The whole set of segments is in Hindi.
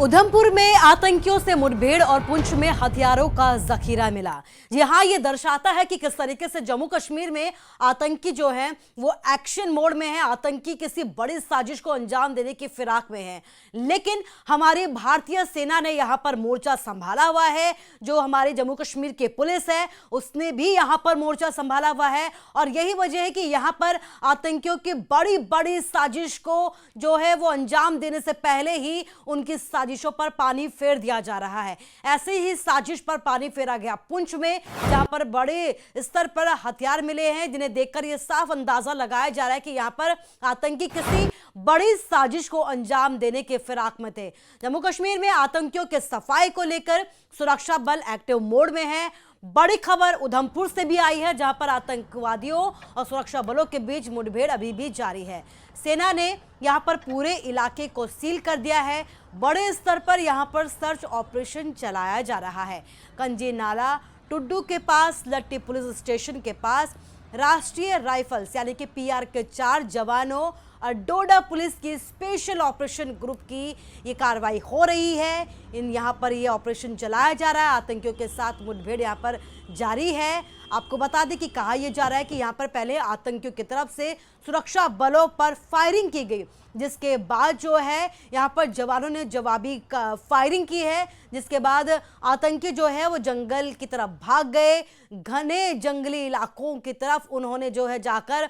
उधमपुर में आतंकियों से मुठभेड़ और पुंछ में हथियारों का जखीरा मिला। जी हाँ, ये दर्शाता है कि किस तरीके से जम्मू कश्मीर में आतंकी जो है वो एक्शन मोड में है। आतंकी किसी बड़ी साजिश को अंजाम देने की फिराक में है, लेकिन हमारी भारतीय सेना ने यहां पर मोर्चा संभाला हुआ है। जो हमारी जम्मू कश्मीर की पुलिस है उसने भी यहां पर मोर्चा संभाला हुआ है, और यही वजह है कि यहां पर आतंकियों की बड़ी बड़ी साजिश को जो है वो अंजाम देने से पहले ही उनकी साजिशों पर पानी फेर दिया जा रहा है। ऐसे ही साजिश पर पानी फेरा गया पुंछ में, जहां पर बड़े स्तर पर हथियार मिले हैं, जिन्हें देखकर यह साफ अंदाजा लगाया जा रहा है कि यहां पर आतंकी किसी बड़ी साजिश को अंजाम देने के फिराक में थे। जम्मू कश्मीर में आतंकियों के सफाई को लेकर सुरक्षा बल एक्टिव मोड में है। बड़ी खबर उधमपुर से भी आई है, जहां पर आतंकवादियों और सुरक्षा बलों के बीच मुठभेड़ अभी भी जारी है। सेना ने यहां पर पूरे इलाके को सील कर दिया है। बड़े स्तर पर यहां पर सर्च ऑपरेशन चलाया जा रहा है। कंजी नाला टुड्डू के पास, लट्टी पुलिस स्टेशन के पास राष्ट्रीय राइफल्स यानी कि पीआर के 4 जवानों और डोडा पुलिस की स्पेशल ऑपरेशन ग्रुप की ये कार्रवाई हो रही है। यहाँ पर ये ऑपरेशन चलाया जा रहा है। आतंकियों के साथ मुठभेड़ यहाँ पर जारी है। आपको बता दें कि कहा यह जा रहा है कि यहाँ पर पहले आतंकियों की तरफ से सुरक्षा बलों पर फायरिंग की गई, जिसके बाद जो है यहाँ पर जवानों ने जवाबी फायरिंग की है, जिसके बाद आतंकी जो है वो जंगल की तरफ भाग गए। घने जंगली इलाकों की तरफ उन्होंने जो है जाकर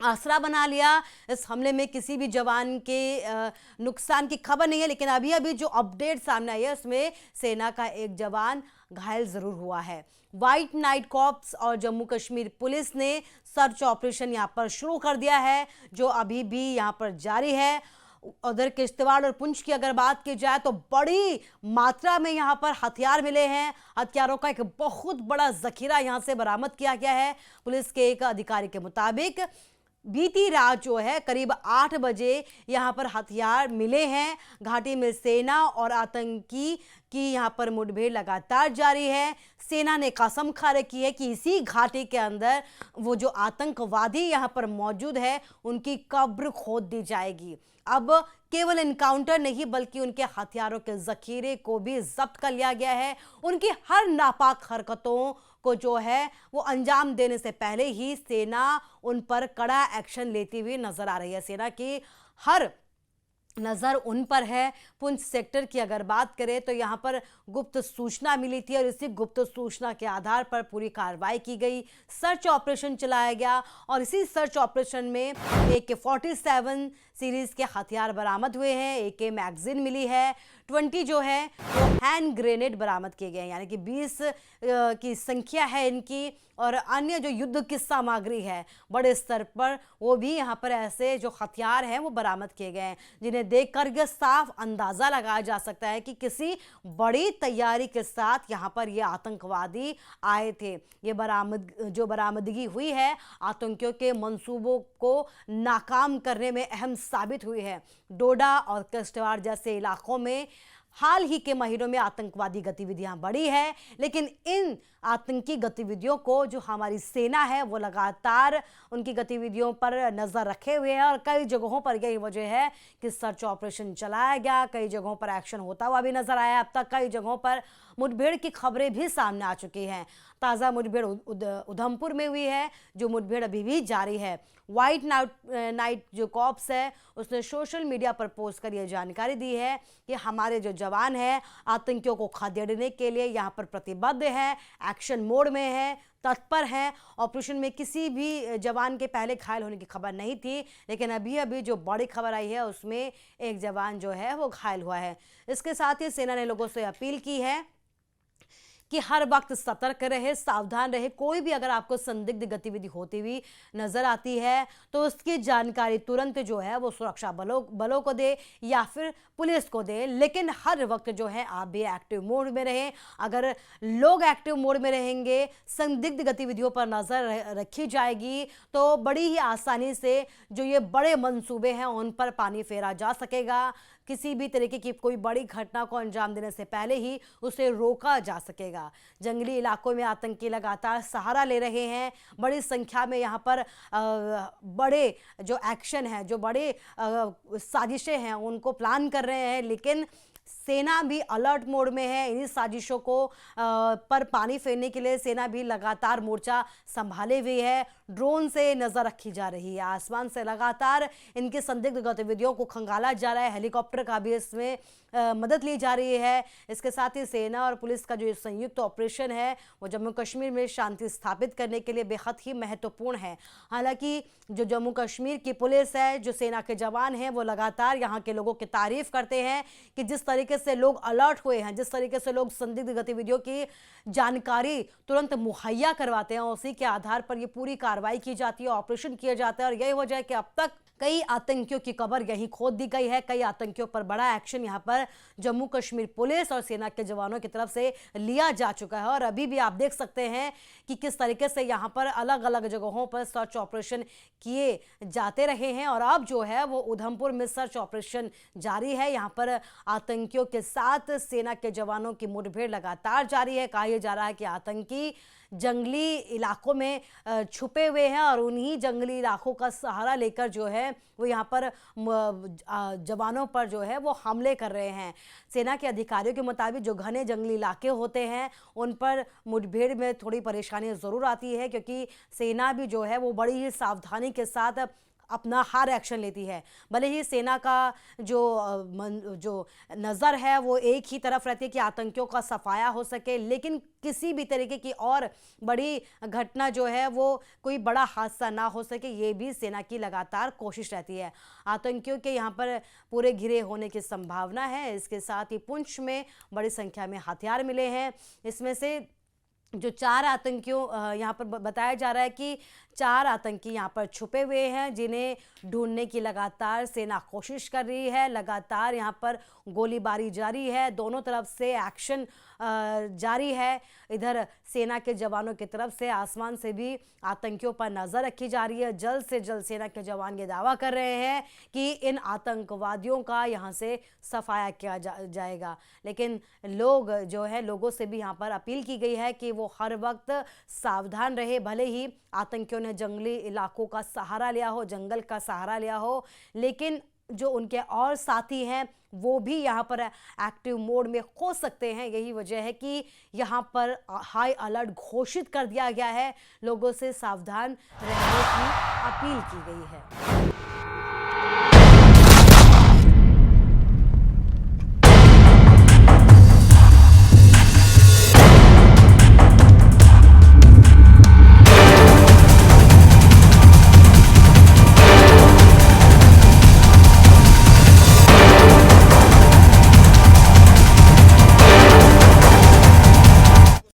आसरा बना लिया। इस हमले में किसी भी जवान के नुकसान की खबर नहीं है, लेकिन अभी अभी जो अपडेट सामने आई है उसमें सेना का एक जवान घायल जरूर हुआ है। व्हाइट नाइट कॉर्प्स और जम्मू कश्मीर पुलिस ने सर्च ऑपरेशन यहां पर शुरू कर दिया है, जो अभी भी यहां पर जारी है। उधर किश्तवाड़ और पुंछ की अगर बात की जाए तो बड़ी मात्रा में यहां पर हथियार मिले हैं। हथियारों का एक बहुत बड़ा जखीरा यहां से बरामद किया गया है। पुलिस के एक अधिकारी के मुताबिक बीती रात जो है करीब 8 बजे यहां पर हथियार मिले हैं। घाटी में सेना और आतंकी की यहां पर मुठभेड़ लगातार जारी है। सेना ने कसम खा रखी है कि इसी घाटी के अंदर वो जो आतंकवादी यहां पर मौजूद है उनकी कब्र खोद दी जाएगी। अब केवल इनकाउंटर नहीं बल्कि उनके हथियारों के जखीरे को भी जब्त कर लिया गया है। उनकी हर नापाक हरकतों को जो है वो अंजाम देने से पहले ही सेना उन पर कड़ा एक्शन लेती हुई नजर आ रही है। सेना की हर नज़र उन पर है। पुंछ सेक्टर की अगर बात करें तो यहाँ पर गुप्त सूचना मिली थी और इसी गुप्त सूचना के आधार पर पूरी कार्रवाई की गई, सर्च ऑपरेशन चलाया गया, और इसी सर्च ऑपरेशन में AK-47 सीरीज के हथियार बरामद हुए हैं। AK मैगजीन मिली है। 20 जो है वो हैंड ग्रेनेड बरामद किए गए हैं, यानी कि 20 की संख्या है इनकी, और अन्य जो युद्ध की सामग्री है बड़े स्तर पर वो भी यहाँ पर ऐसे जो हथियार हैं वो बरामद किए गए हैं, जिन्हें देखकर यह साफ अंदाज़ा लगाया जा सकता है कि किसी बड़ी तैयारी के साथ यहाँ पर ये आतंकवादी आए थे। ये बरामदगी हुई है आतंकियों के मंसूबों को नाकाम करने में अहम साबित हुई है। डोडा और किश्तवाड़ जैसे इलाकों में हाल ही के महीनों में आतंकवादी गतिविधियां बढ़ी है, लेकिन इन आतंकी गतिविधियों को जो हमारी सेना है वो लगातार उनकी गतिविधियों पर नजर रखे हुए है, और कई जगहों पर यही वजह है कि सर्च ऑपरेशन चलाया गया। कई जगहों पर एक्शन होता हुआ भी नजर आया। अब तक कई जगहों पर मुठभेड़ की खबरें भी सामने आ चुकी हैं। ताज़ा मुठभेड़ उधमपुर में हुई है, जो मुठभेड़ अभी भी जारी है। व्हाइट नाइट जो कॉर्प्स है उसने सोशल मीडिया पर पोस्ट कर यह जानकारी दी है कि हमारे जो जवान हैं आतंकियों को खदेड़ने के लिए यहाँ पर प्रतिबद्ध हैं, एक्शन मोड में है, तत्पर हैं। ऑपरेशन में किसी भी जवान के पहले घायल होने की खबर नहीं थी, लेकिन अभी अभी जो बड़ी खबर आई है उसमें एक जवान जो है वो घायल हुआ है। इसके साथ ही सेना ने लोगों से अपील की है कि हर वक्त सतर्क रहे, सावधान रहे। कोई भी अगर आपको संदिग्ध गतिविधि होती हुई नजर आती है तो उसकी जानकारी तुरंत जो है वो सुरक्षा बलों को दे या फिर पुलिस को दे, लेकिन हर वक्त जो है आप भी एक्टिव मोड में रहें। अगर लोग एक्टिव मोड में रहेंगे, संदिग्ध गतिविधियों पर नजर रखी जाएगी, तो बड़ी ही आसानी से जो ये बड़े मंसूबे हैं उन पर पानी फेरा जा सकेगा। किसी भी तरीके की कोई बड़ी घटना को अंजाम देने से पहले ही उसे रोका जा सकेगा। जंगली इलाकों में आतंकी लगातार सहारा ले रहे हैं। बड़ी संख्या में यहाँ पर बड़े जो एक्शन है, जो बड़े साजिशें हैं उनको प्लान कर रहे हैं, लेकिन सेना भी अलर्ट मोड में है। इन्हीं साजिशों को पर पानी फेरने के लिए सेना भी लगातार मोर्चा संभाले हुए है। ड्रोन से नजर रखी जा रही है, आसमान से लगातार इनकी संदिग्ध गतिविधियों को खंगाला जा रहा है। हेलीकॉप्टर का भी इसमें मदद ली जा रही है। इसके साथ ही सेना और पुलिस का जो संयुक्त ऑपरेशन है वो जम्मू कश्मीर में शांति स्थापित करने के लिए बेहद ही महत्वपूर्ण है। हालांकि जो जम्मू कश्मीर की पुलिस है, जो सेना के जवान हैं, वो लगातार यहाँ के लोगों की तारीफ करते हैं कि जिस तरीके से लोग अलर्ट हुए हैं, जिस तरीके से लोग संदिग्ध गतिविधियों की जानकारी तुरंत मुहैया करवाते हैं, उसी के आधार पर ये पूरी कार्रवाई की जाती है, ऑपरेशन किया जाता है। और यही वजह है कि अब तक कई आतंकियों की कब्र यहीं खोद दी गई है। कई आतंकियों पर बड़ा एक्शन यहां पर जम्मू कश्मीर पुलिस और सेना के जवानों की तरफ से लिया जा चुका है। और अभी भी आप देख सकते हैं कि किस तरीके से यहां पर अलग अलग जगहों पर सर्च ऑपरेशन किए जाते रहे हैं। और अब जो है वो उधमपुर में सर्च ऑपरेशन जारी है। यहां पर आतंकियों के साथ सेना के जवानों की मुठभेड़ लगातार जारी है। कहा यह जा रहा है कि आतंकी जंगली इलाकों में छुपे हुए हैं और उन्हीं जंगली इलाकों का सहारा लेकर जो है वो यहाँ पर जवानों पर जो है वो हमले कर रहे हैं। सेना के अधिकारियों के मुताबिक जो घने जंगली इलाके होते हैं उन पर मुठभेड़ में थोड़ी परेशानी ज़रूर आती है, क्योंकि सेना भी जो है वो बड़ी ही सावधानी के साथ अपना हर एक्शन लेती है। भले ही सेना का जो नज़र है वो एक ही तरफ रहती है कि आतंकियों का सफाया हो सके, लेकिन किसी भी तरीके की और बड़ी घटना जो है वो कोई बड़ा हादसा ना हो सके, ये भी सेना की लगातार कोशिश रहती है। आतंकियों के यहाँ पर पूरे घिरे होने की संभावना है। इसके साथ ही पुंछ में बड़ी संख्या में हथियार मिले हैं। इसमें से जो 4 आतंकियों यहाँ पर बताया जा रहा है कि 4 आतंकी यहाँ पर छुपे हुए हैं, जिन्हें ढूंढने की लगातार सेना कोशिश कर रही है। लगातार यहाँ पर गोलीबारी जारी है, दोनों तरफ से एक्शन जारी है। इधर सेना के जवानों की तरफ से आसमान से भी आतंकियों पर नज़र रखी जा रही है। जल्द से जल्द सेना के जवान ये दावा कर रहे हैं कि इन आतंकवादियों का यहाँ से सफाया किया जाएगा। लेकिन लोगों से भी यहाँ पर अपील की गई है कि वो हर वक्त सावधान रहे। भले ही आतंकियों ने जंगली इलाकों का सहारा लिया हो, जंगल का सहारा लिया हो, लेकिन जो उनके और साथी हैं वो भी यहाँ पर एक्टिव मोड में हो सकते हैं। यही वजह है कि यहाँ पर हाई अलर्ट घोषित कर दिया गया है। लोगों से सावधान रहने की अपील की गई है।